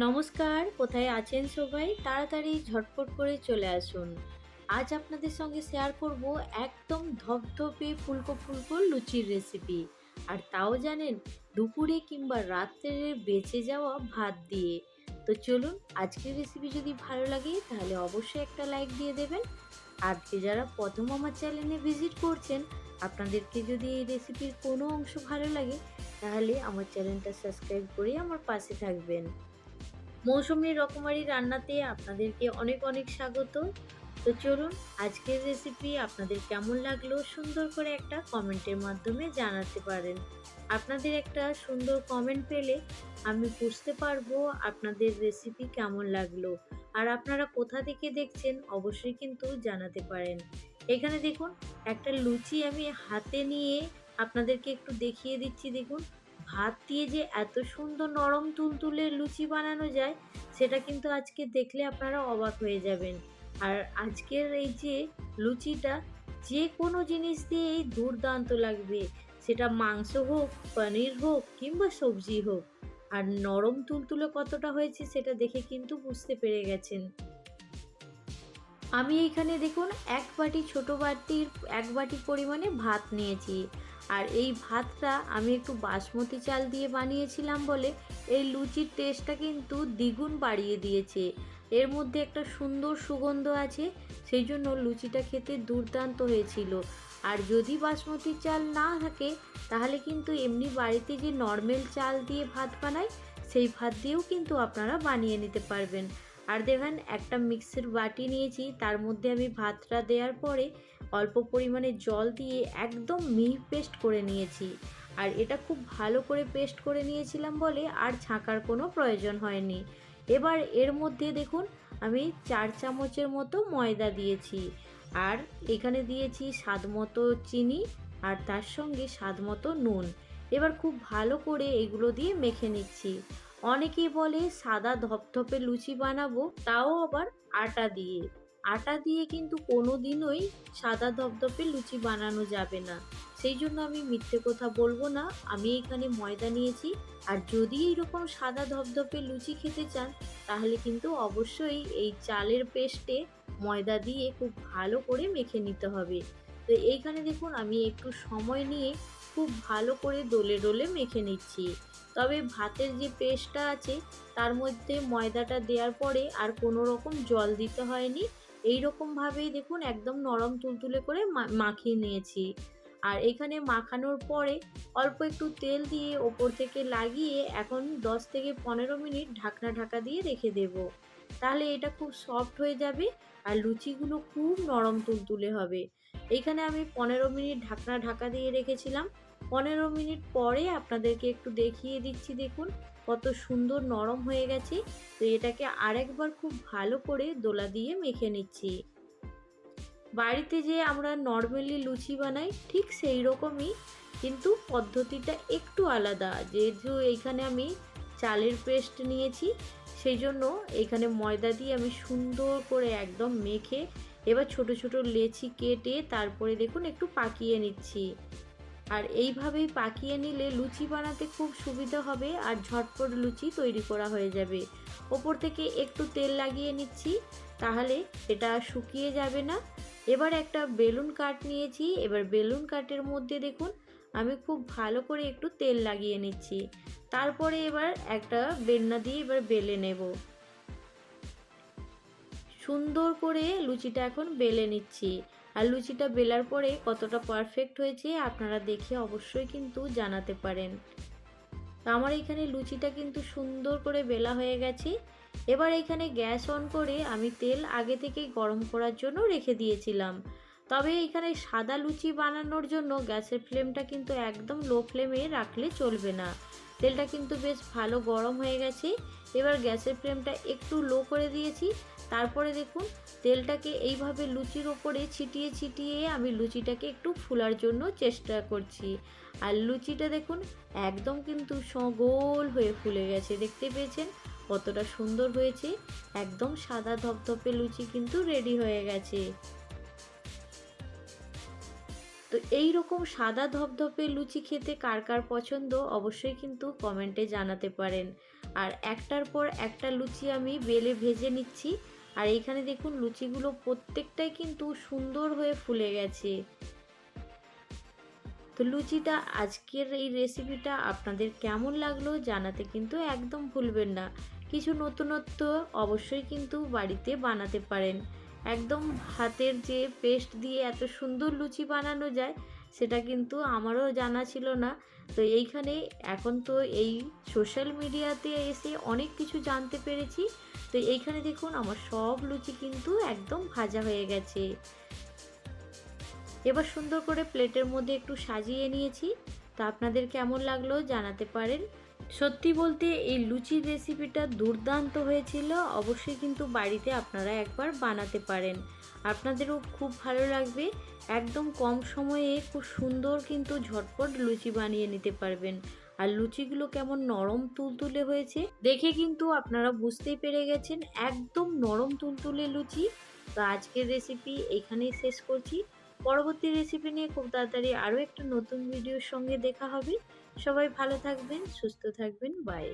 নমস্কার, কোথায় আছেন সবাই? তাড়াতাড়ি ঝটপট করে চলে আসুন। আজ আপনাদের সঙ্গে শেয়ার করব একদম ধপধপে ফুলকো ফুলকো লুচির রেসিপি। আর তাও জানেন দুপুরে কিংবা রাত্রে বেঁচে যাওয়া ভাত দিয়ে। তো চলুন, আজকের রেসিপি যদি ভালো লাগে তাহলে অবশ্যই একটা লাইক দিয়ে দেবেন। আজকে যারা প্রথম আমার চ্যানেলে ভিজিট করছেন, আপনাদেরকে যদি এই রেসিপির কোনো অংশ ভালো লাগে তাহলে আমার চ্যানেলটা সাবস্ক্রাইব করে আমার পাশে থাকবেন। মৌসুমী রকমারি রান্নাতে আপনাদেরকে অনেক অনেক স্বাগত। তো চলুন, আজকের রেসিপি আপনাদের কেমন লাগলো সুন্দর করে একটা কমেন্টের মাধ্যমে জানাতে পারেন। আপনাদের একটা সুন্দর কমেন্ট পেলে আমি বুঝতে পারবো আপনাদের রেসিপি কেমন লাগলো। আর আপনারা কোথা থেকে দেখছেন অবশ্যই কিন্তু জানাতে পারেন। এখানে দেখুন, একটা লুচি আমি হাতে নিয়ে আপনাদেরকে একটু দেখিয়ে দিচ্ছি। দেখুন, ভাত দিয়ে যে এত সুন্দর নরম তুলতুলে লুচি বানানো যায় সেটা কিন্তু আজকে দেখলে আপনারা অবাক হয়ে যাবেন। আর আজকের এই যে লুচিটা যে কোনো জিনিস দিয়েই দুর্দান্ত লাগবে, সেটা মাংস হোক, পনির হোক কিংবা সবজি হোক। আর নরম তুলতুলে কতটা হয়েছে সেটা দেখে কিন্তু বুঝতে পেরে গেছেন। আমি এইখানে দেখুন ছোট বাটির ১ বাটি পরিমাণে ভাত নিয়েছি। আর এই ভাতটা আমি একটু বাসমতি চাল দিয়ে বানিয়েছিলাম বলে এই লুচির টেস্টটা কিন্তু দ্বিগুণ বাড়িয়ে দিয়েছে। এর মধ্যে একটা সুন্দর সুগন্ধ আছে, সেই জন্য লুচিটা খেতে দুর্দান্ত হয়েছিল। আর যদি বাসমতি চাল না থাকে তাহলে কিন্তু এমনি বাড়িতে যে নর্মাল চাল দিয়ে ভাত বানায় সেই ভাত দিয়েও কিন্তু আপনারা বানিয়ে নিতে পারবেন। আর দেখেন, একটা মিক্সির বাটি নিয়েছি, তার মধ্যে আমি ভাতটা দেওয়ার পরে অল্প পরিমাণে জল দিয়ে একদম মিহি পেস্ট করে নিয়েছি। আর এটা খুব ভালো করে পেস্ট করে নিয়েছিলাম বলে আর ছাঁকার কোনো প্রয়োজন হয়নি। এবার এর মধ্যে দেখুন আমি ৪ চামচের মতো ময়দা দিয়েছি। আর এখানে দিয়েছি স্বাদ মতো চিনি, আর তার সঙ্গে স্বাদ মতো নুন। এবার খুব ভালো করে এগুলো দিয়ে মেখে নিচ্ছি। অনেকেই বলে সাদা ধপধপে লুচি বানাবো, তাও আবার আটা দিয়ে। আটা দিয়ে কিন্তু কোনো দিনই সাদা ধপধপে লুচি বানানো যাবে না। সেই জন্য আমি মিথ্যে কথা বলবো না, আমি এখানে ময়দা নিয়েছি। আর যদি এইরকম সাদা ধপধপে লুচি খেতে চান তাহলে কিন্তু অবশ্যই এই চালের পেস্টে ময়দা দিয়ে খুব ভালো করে মেখে নিতে হবে। তো এইখানে দেখুন আমি একটু সময় নিয়ে খুব ভালো করে ডলে ডলে মেখে নিচ্ছি। তবে ভাতের যে পেস্টটা আছে তার মধ্যে ময়দাটা দেওয়ার পরে আর কোনো রকম জল দিতে হয়নি। এই রকমভাবেই দেখুন একদম নরম তুলতুলে করে মাখিয়ে নিয়েছি। আর এখানে মাখানোর পরে অল্প একটু তেল দিয়ে ওপর থেকে লাগিয়ে এখন 10 থেকে 15 মিনিট ঢাকা দিয়ে রেখে দেব। তাহলে এটা খুব সফট হয়ে যাবে আর লুচিগুলো খুব নরম তুলতুলে হবে। এইখানে আমি 15 মিনিট ঢাকা দিয়ে রেখেছিলাম। 15 মিনিট পরে আপনাদেরকে একটু দেখিয়ে দিচ্ছি। দেখুন কত সুন্দর নরম হয়ে গেছে। তো এটাকে আরেকবার খুব ভালো করে দোলা দিয়ে মেখে নিচ্ছি। বাড়িতে যে আমরা নর্মালি লুচি বানাই ঠিক সেই রকমই, কিন্তু পদ্ধতিটা একটু আলাদা। যেহেতু এইখানে আমি চালের পেস্ট নিয়েছি সেই জন্য এখানে ময়দা দিয়ে আমি সুন্দর করে একদম মেখে এবার ছোট ছোট লেচি কেটে তারপরে দেখুন একটু পাকিয়ে নিচ্ছি। আর এইভাবেই পাকিয়ে নিলে লুচি বানাতে খুব সুবিধা হবে আর ঝটপট লুচি তৈরি করা হয়ে যাবে। ওপর থেকে একটু তেল লাগিয়ে নিচ্ছি, তাহলে এটা শুকিয়ে যাবে না। এবার একটা বেলুন কাঠ নিয়েছি, এবার বেলুন কাঠের মধ্যে দেখুন আমি খুব ভালো করে একটু তেল লাগিয়ে নিচ্ছি। তারপরে এবার একটা বেলনা দিয়ে এবার বেলে নেব। সুন্দর করে লুচিটা এখন বেলে নিচ্ছি। আর লুচিটা বেলার পরে কতটা পারফেক্ট হয়েছে আপনারা দেখে অবশ্যই কিন্তু জানাতে পারেন। তো আমার এখানে লুচিটা কিন্তু সুন্দর করে বেলা হয়ে গেছে। এবার এখানে গ্যাস অন করে আমি তেল আগে থেকেই গরম করার জন্য রেখে দিয়েছিলাম। তবে এখানে সাদা লুচি বানানোর জন্য গ্যাসের ফ্লেমটা কিন্তু একদম লো ফ্লেমে রাখলে চলবে না। তেলটা কিন্তু বেশ ভালো গরম হয়ে গেছে। এবার গ্যাসের ফ্লেমটা একটু লো করে দিয়েছি। তারপরে দেখুন তেলটাকে এইভাবে লুচির ওপরে ছিটিয়ে ছিটিয়ে আমি লুচিটাকে একটু ফোলার জন্য চেষ্টা করছি। আর লুচিটা দেখুন একদম কিন্তু গোল হয়ে ফুলে গেছে, দেখতে পেয়েছেন কতটা সুন্দর হয়েছে। একদম সাদা ধপধপে লুচি কিন্তু রেডি হয়ে গেছে। তো এই রকম সাদা ধপধপে লুচি খেতে কার কার পছন্দ অবশ্যই কিন্তু কমেন্টে জানাতে পারেন। আর একটার পর একটা লুচি আমি বেলে ভেজে নিচ্ছি। আর এইখানে দেখুন লুচিগুলো প্রত্যেকটাই কিন্তু সুন্দর হয়ে ফুলে গেছে। তো লুচিটা আজকের এই রেসিপিটা আপনাদের কেমন লাগলো জানাতে কিন্তু একদম ভুলবেন না। কিছু নতুনত্ব অবশ্যই কিন্তু বাড়িতে বানাতে পারেন। একদম হাতের যে পেস্ট দিয়ে এত সুন্দর লুচি বানানো যায় সেটা কিন্তু আমারও জানা ছিল না। তো এইখানে এখন তো এই সোশ্যাল মিডিয়াতে এসে অনেক কিছু জানতে পেরেছি। তো এইখানে দেখুন আমার সব লুচি কিন্তু একদম ভাজা হয়ে গেছে। এবার সুন্দর করে প্লেটের মধ্যে একটু সাজিয়ে নিয়েছি। তো আপনাদের কেমন লাগলো জানাতে পারেন। সত্যি বলতে এই লুচির রেসিপিটা দুর্দান্ত হয়েছিল। অবশ্যই কিন্তু বাড়িতে আপনারা একবার বানাতে পারেন, আপনাদেরও খুব ভালো লাগবে। একদম কম সময়ে খুব সুন্দর কিন্তু ঝটপট লুচি বানিয়ে নিতে পারবেন। আর লুচিগুলো কেমন নরম তুলতুলে হয়েছে দেখে কিন্তু আপনারা বুঝতেই পেরে গেছেন, একদম নরম তুলতুলে লুচি। তো আজকের রেসিপি এখানেই শেষ করছি। পরবর্তী রেসিপি নিয়ে খুব তাড়াতাড়ি আরও একটা নতুন ভিডিওর সঙ্গে দেখা হবে। সবাই ভালো থাকবেন, সুস্থ থাকবেন, বাই।